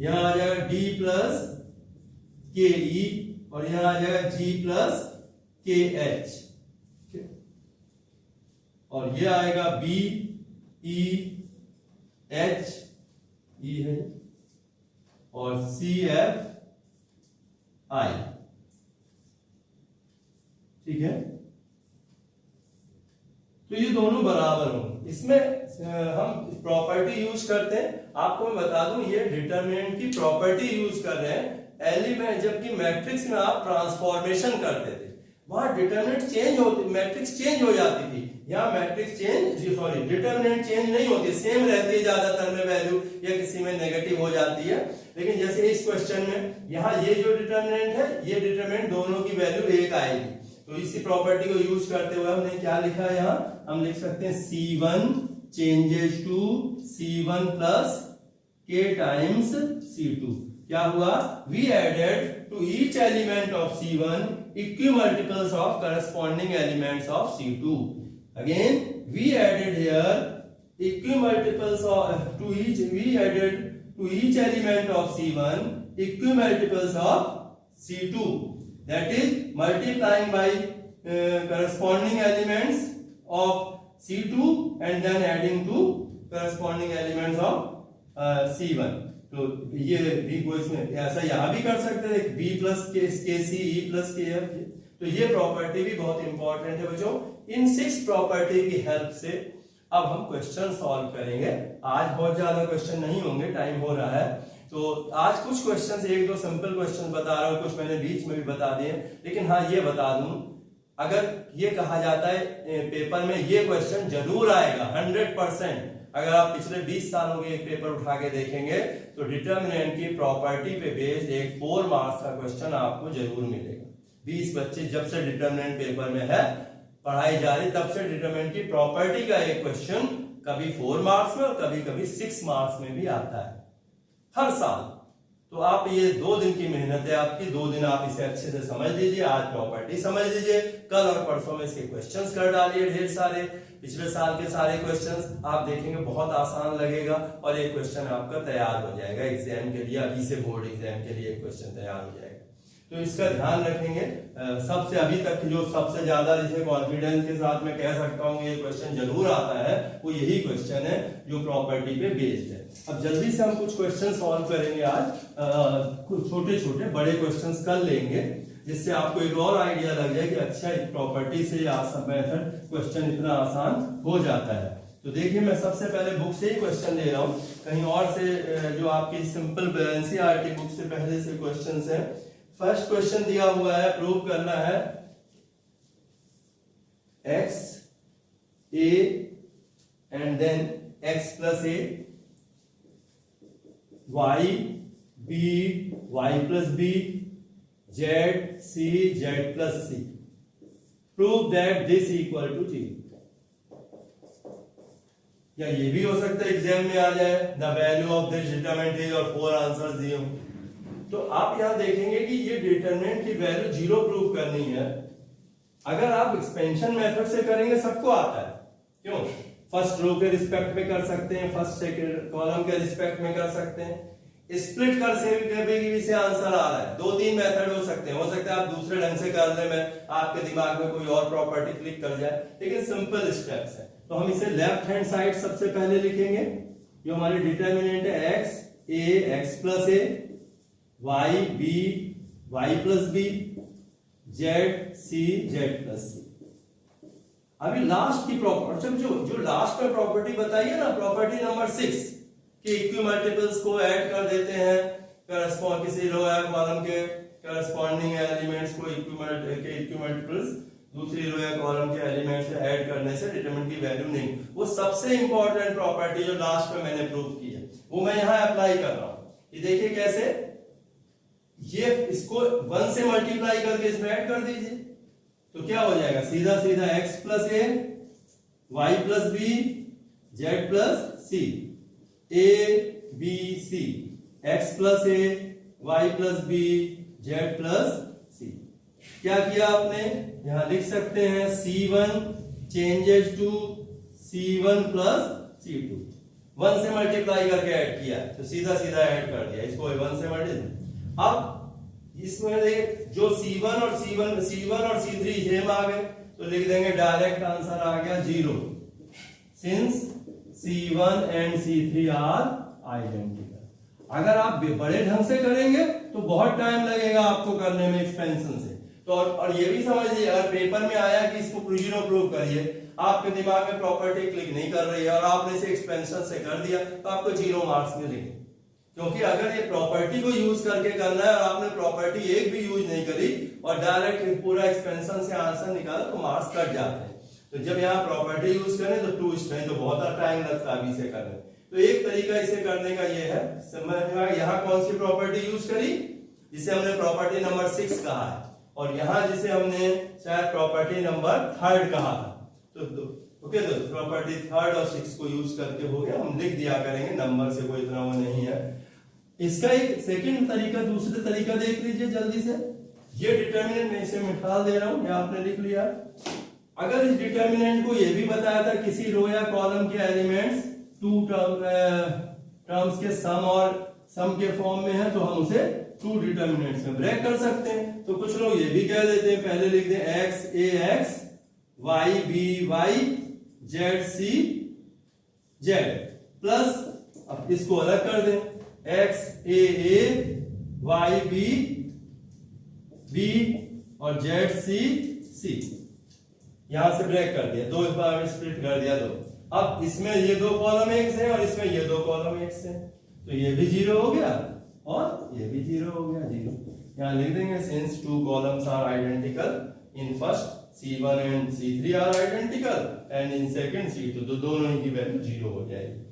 [SPEAKER 1] यहां आ जाएगा d प्लस के ई और यहां आ जाएगा g प्लस के एच, और ये आएगा b e h e है और c f i। ठीक है, तो ये दोनों बराबर होंगे। इसमें हम प्रॉपर्टी यूज करते हैं, आपको मैं बता दूं ये डिटरमिनेंट की प्रॉपर्टी यूज कर रहे हैं एलिमेंट, जबकि मैट्रिक्स में आप ट्रांसफॉर्मेशन करते थे, वहां डिटरमिनेंट चेंज होती, मैट्रिक्स चेंज हो जाती थी, यहाँ मैट्रिक्स डिटरमिनेंट चेंज नहीं होती, सेम रहती है ज्यादातर में वैल्यू, या किसी में नेगेटिव हो जाती है। लेकिन जैसे इस क्वेश्चन में यहाँ ये जो डिटरमिनेंट है, ये डिटरमिनेंट दोनों की वैल्यू 1 आएगी, तो इसी प्रॉपर्टी को यूज करते हुए हमने क्या लिखा है, यहाँ हम लिख सकते हैं C1 changes to C1 plus K times C2। क्या हुआ, we added to each element of C1 equimultiples of corresponding elements of C2। Again we added here equimultiples of to each, we added to each element of C1 equimultiples of C2, that is multiplying by corresponding elements of C2 and then adding to corresponding elements of C1। तो ये भी को इसमें ऐसा यहाँ भी कर सकते हैं, B प्लस के सी ई प्लस के एफ। तो ये प्रॉपर्टी भी बहुत इंपॉर्टेंट है बच्चों। इन 6 प्रॉपर्टी की हेल्प से अब हम क्वेश्चन सॉल्व करेंगे। आज बहुत ज्यादा क्वेश्चन नहीं होंगे, टाइम हो रहा है, तो आज कुछ क्वेश्चंस, 1-2 सिंपल क्वेश्चन बता रहा हूं, कुछ मैंने बीच में भी बता दिए। लेकिन हाँ ये बता दूं, अगर ये कहा जाता है पेपर में ये क्वेश्चन जरूर आएगा 100%। अगर आप पिछले 20 सालों के एक पेपर उठा के देखेंगे तो डिटरमिनेंट की प्रॉपर्टी पे बेस्ड एक 4 मार्क्स का क्वेश्चन आपको जरूर मिलेगा। 20 बच्चे जब से डिटरमिनेंट पेपर में है पढ़ाई जा रही, तब से डिटरमिनेंट की प्रॉपर्टी का एक क्वेश्चन कभी 4 मार्क्स में और कभी कभी 6 मार्क्स में भी आता है हर साल। तो आप ये 2 दिन की मेहनत है आपकी, 2 दिन आप इसे अच्छे से समझ लीजिए। आज प्रॉपर्टी समझ लीजिए, कल और परसों में इसके क्वेश्चंस कर डालिए ढेर सारे, पिछले साल के सारे क्वेश्चंस आप देखेंगे, बहुत आसान लगेगा और एक क्वेश्चन आपका तैयार हो जाएगा एग्जाम के लिए। अभी से बोर्ड एग्जाम के लिए एक क्वेश्चन तैयार हो जाएगा, तो इसका ध्यान रखेंगे। सबसे अभी तक जो सबसे ज्यादा जिसे कॉन्फिडेंस के साथ मैं कह सकता हूँ ये क्वेश्चन जरूर आता है, वो यही क्वेश्चन है जो प्रॉपर्टी पे बेस्ड है। अब जल्दी से हम कुछ क्वेश्चन सॉल्व करेंगे आज, कुछ छोटे छोटे, बड़े क्वेश्चंस कर लेंगे, जिससे आपको एक और आइडिया लग जाए कि अच्छा एक प्रॉपर्टी से मेथड क्वेश्चन इतना आसान हो जाता है। तो देखिए मैं सबसे पहले बुक से ही क्वेश्चन दे रहा हूं, कहीं और से जो आपकी सिंपल एनसीईआरटी बुक से पहले से क्वेश्चंस है। फर्स्ट क्वेश्चन दिया हुआ है, प्रूव करना है x a and then x plus a y b y plus b z c z plus c, prove that this equal to 0। या ये भी हो सकता है एग्जाम में आ जाए, the value of this determinant is, और 4 आंसर दिए हो। तो आप यहां देखेंगे कि ये डिटरमिनेंट की वैल्यू 0 प्रूव करनी है। अगर आप एक्सपेंशन मेथड से करेंगे सबको आता है, क्यों? फर्स्ट रो के रिस्पेक्ट में कर सकते हैं, फर्स्ट सेकंड कॉलम के रिस्पेक्ट में कर सकते हैं, स्प्लिट कर से आंसर आ रहा है। 2-3 मेथड हो सकते हैं, हो सकता है आप दूसरे ढंग से कर ले, में आपके दिमाग में कोई और प्रॉपर्टी क्लिक कर जाए, लेकिन सिंपल स्टेप्स है। तो हम इसे लेफ्ट हैंड साइड सबसे पहले लिखेंगे। जो हमारी डिटरमिनेंट है x a x plus a, y b y plus b, z c z plus c। अभी लास्ट की प्रॉपर्टी, जो लास्ट में प्रॉपर्टी बताइए ना, प्रॉपर्टी नंबर 6 कि इक्वी मल्टीपल्स को ऐड कर देते हैं, करस्पॉन्ड किसी रो या कॉलम के करस्पॉन्डिंग एलिमेंट्स को इक्वी मल्टीपल्स दूसरी रो या कॉलम के एलिमेंट से ऐड करने से डिटरमिनेंट की वैल्यू नहीं। वो सबसे इंपॉर्टेंट प्रॉपर्टी जो लास्ट में मैंने प्रूव की है, वो मैं यहां अप्लाई कर रहा हूं। ये देखिए कैसे, ये इसको 1 से मल्टीप्लाई करके इसमें ऐड कर दीजिए, तो क्या हो जाएगा, सीधा सीधा x plus a y plus b z plus c, a b c, x plus a y plus b z plus c। क्या किया आपने, यहां लिख सकते हैं c1 changes to c1 plus c2। 1 से मल्टीप्लाई करके ऐड किया तो सीधा सीधा ऐड कर दिया, इसको 1 से मल्टीप्लाई। अब इसमें देख जो c1 और c3 सेम आ गए, तो लिख देंगे डायरेक्ट आंसर आ गया 0, since c1 and c3 are identical. अगर आप बड़े ढंग से करेंगे तो बहुत टाइम लगेगा आपको करने में एक्सपेंशन से। तो और ये भी समझिए, अगर पेपर में आया कि इसको 0 प्रूव करिए, आपके दिमाग में प्रॉपर्टी क्लिक नहीं कर रही है और आपने इसे एक्सपेंशन से कर दिया, तो आपको 0 मार्क्स मिलेंगे। क्योंकि अगर ये प्रॉपर्टी को यूज करके करना है और आपने प्रॉपर्टी एक भी यूज नहीं करी और डायरेक्ट पूरा एक्सपेंशन से आंसर निकाला, तो मार्क्स कट जाते हैं। तो जब यहाँ प्रॉपर्टी यूज करें तो 2 स्टेप, तो बहुत टाइम लगता है इसे करने। तो एक तरीका इसे करने का ये है, समझ में आया? यहाँ कौन सी प्रॉपर्टी यूज करी, जिसे हमने प्रॉपर्टी नंबर 6 कहा है, और यहाँ जिसे हमने शायद प्रॉपर्टी नंबर 3 कहा था। तो ओके, तो प्रॉपर्टी 3 और 6 को यूज करके हो गया, हम लिख दिया करेंगे, नंबर से कोई इतना वो नहीं है। इसका एक सेकंड तरीका, दूसरे तरीका देख लीजिए जल्दी से। ये डिटरमिनेंट मैं इसे मिटा दे रहा हूं, ये आपने लिख लिया। अगर इस डिटरमिनेंट को ये भी बताया था किसी रो या कॉलम के एलिमेंट्स 2 टर्म्स के सम और सम के फॉर्म में है, तो हम उसे 2 डिटरमिनेंट्स में ब्रेक कर सकते हैं। तो कुछ लोग ये भी कह देते हैं, पहले लिख दें x a x y b y z c z plus, अब इसको अलग कर दें, x a a y b b और z c c। यहां से ब्रेक कर दिया, 2 बार में स्प्लिट कर दिया 2। अब इसमें ये 2 कॉलम x है और इसमें ये 2 कॉलम x है, तो ये भी 0 हो गया और ये भी 0 हो गया, 0। यहां लिख देंगे since 2 columns are identical in first c1 and c3 are identical and in second c2, तो दोनों की वैल्यू 0 हो जाएगी।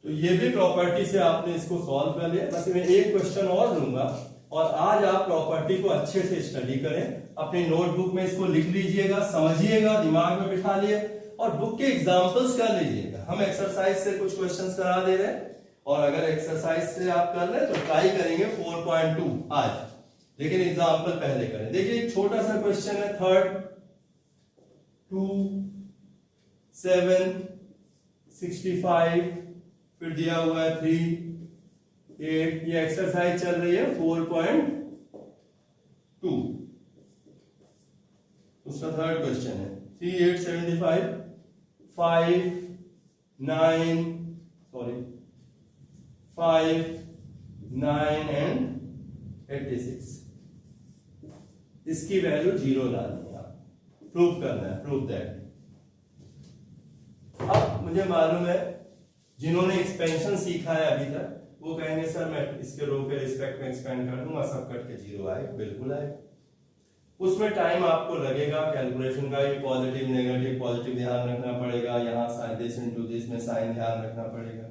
[SPEAKER 1] तो ये भी प्रॉपर्टी से आपने इसको सॉल्व कर लिया। बस मैं एक क्वेश्चन और लूंगा और आज आप प्रॉपर्टी को अच्छे से स्टडी करें, अपनी नोटबुक में इसको लिख लीजिएगा, समझिएगा, दिमाग में बिठा लिए और बुक के एग्जांपल्स कर लीजिएगा। हम एक्सरसाइज से कुछ क्वेश्चंस करा दे रहे हैं, और अगर एक्सरसाइज से आप कर रहे हैं तो ट्राई करेंगे 4.2 आज, लेकिन एग्जांपल पहले करें। देखिए एक छोटा सा क्वेश्चन है, 3 2 7 65, फिर दिया हुआ है 3 8। ये एक्सरसाइज चल रही है 4.2, उसका थर्ड क्वेश्चन है 3 8 75 5 9 9 and 86। इसकी वैल्यू 0 लानी है, प्रूव करना है, प्रूव दैट। अब मुझे मालूम है जिन्होंने एक्सपेंशन सीखा है अभी तक वो कहेंगे सर मैं इसके रो के रिस्पेक्ट में एक्सपेंड कर दूंगा, सब कट के 0 आएगा। बिल्कुल आएगा, उसमें टाइम आपको लगेगा कैलकुलेशन का, ये पॉजिटिव नेगेटिव पॉजिटिव ध्यान रखना पड़ेगा, यहाँ साइन दिस इनटू दिस में साइन ध्यान रखना पड़ेगा,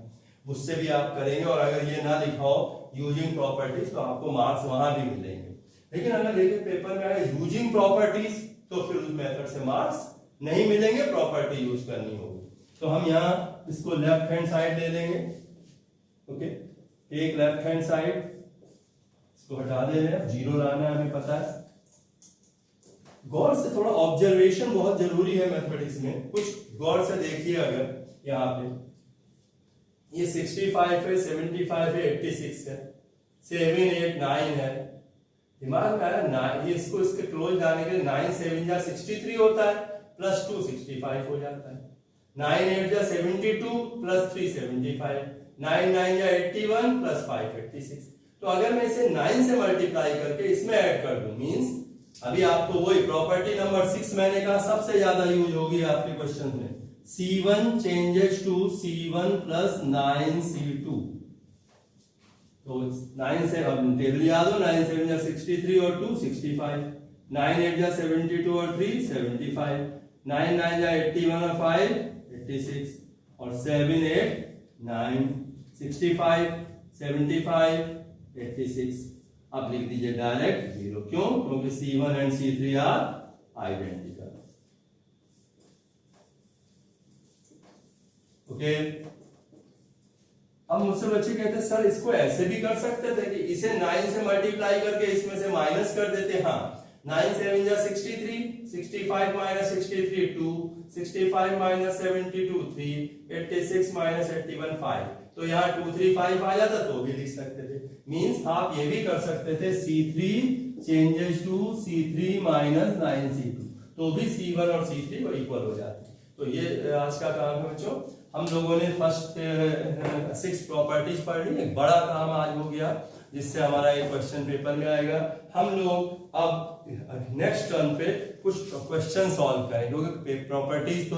[SPEAKER 1] उससे भी आप करेंगे। और अगर ये ना लिखाओ यूजिंग प्रॉपर्टीज तो आपको मार्क्स वहां भी मिलेंगे। लेकिन अगर देखिए पेपर में आए यूजिंग प्रॉपर्टीज तो फिर उस मेथड से मार्क्स नहीं मिलेंगे, प्रॉपर्टी यूज करनी होगी। तो हम यहाँ इसको लेफ्ट हैंड साइड ले लेंगे। ओके, एक लेफ्ट हैंड साइड इसको हटा दे रहे हैं, 0 लाना है हमें पता है। गौर से थोड़ा ऑब्जर्वेशन बहुत जरूरी है मैथमेटिक्स में, कुछ गौर से देखिए। अगर यहाँ पे ये 65 है, 75 है, 86 है, 7 8 9 है, दिमाग में आया 9, ये इसको इसके क्लोज लाने के लिए 9 7 जा 63 होता है, प्लस 2 65 हो जाता है, 9 8 जा 72 प्लस 3 75, 9 9 जा 81 प्लस 5 86। तो अगर मैं इसे 9 से मल्टीप्लाई करके इसमें ऐड कर दूं, मींस अभी आपको वही प्रॉपर्टी नंबर 6 मैंने कहा सबसे ज्यादा यूज होगी आपके क्वेश्चन में, C1 changes to C1 plus 9C2। तो 9 से अब टेबल याद हो, 9 7 जा 63 और 2 65, 9 8 जा 72 और 3 75, 9 9 जा 81 और 5 86, और 7 8 9 65 75 86। अब लिख दीजिए डायरेक्ट 0, क्यों? क्योंकि C1 and C3 are identical. Okay, अब मुझसे बच्चे कहते हैं सर इसको ऐसे भी कर सकते थे कि इसे 9 से मल्टीप्लाई करके इसमें से माइनस कर देते। हाँ, 9 7 जा 63, 65 माइनस 63 2, 65 माइनस 72 3, 86 माइनस 81 5। तो यहाँ 2 3 5 आ जाता तो भी लिख सकते थे। मींस आप ये भी कर सकते थे C3 changes to C3 minus 9C2, तो भी C1 और C3 को इक्वल हो जाते। तो ये आज का काम है बच्चों, हम लोगों ने फर्स्ट 6 प्रॉपर्टीज पढ़ ली। एक बड़ा काम आज हो गया जिससे हमारा एक क्वेश्चन पेपर में आएगा। हम लोग अब नेक्स्ट टर्न पे कुछ क्वेश्चन सॉल्व करें, क्योंकि प्रॉपर्टीज तो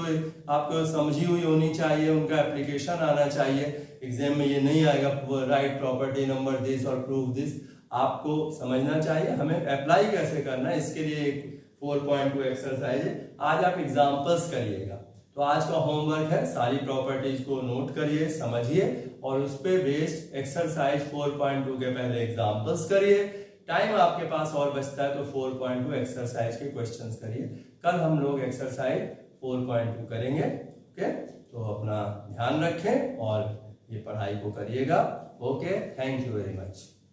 [SPEAKER 1] आपको समझी हुई होनी चाहिए, उनका एप्लीकेशन आना चाहिए। एग्जाम में ये नहीं आएगा राइट प्रॉपर्टी नंबर दिस और प्रूव दिस, आपको समझना चाहिए हमें अप्लाई कैसे करना है। इसके लिए एक 4.2 एक्सरसाइज है, आज आप एग्जाम्पल्स करिएगा। तो आज का होमवर्क है सारी प्रॉपर्टीज को नोट करिए, समझिए और उस पे बेस्ड एक्सरसाइज 4.2 के पहले एग्जाम्पल्स करिए। टाइम आपके पास और बचता है तो 4.2 एक्सरसाइज के क्वेश्चंस करिए। कल हम लोग एक्सरसाइज 4.2 करेंगे। ओके, तो अपना ध्यान रखें और ये पढ़ाई को करिएगा। Okay, thank you very much.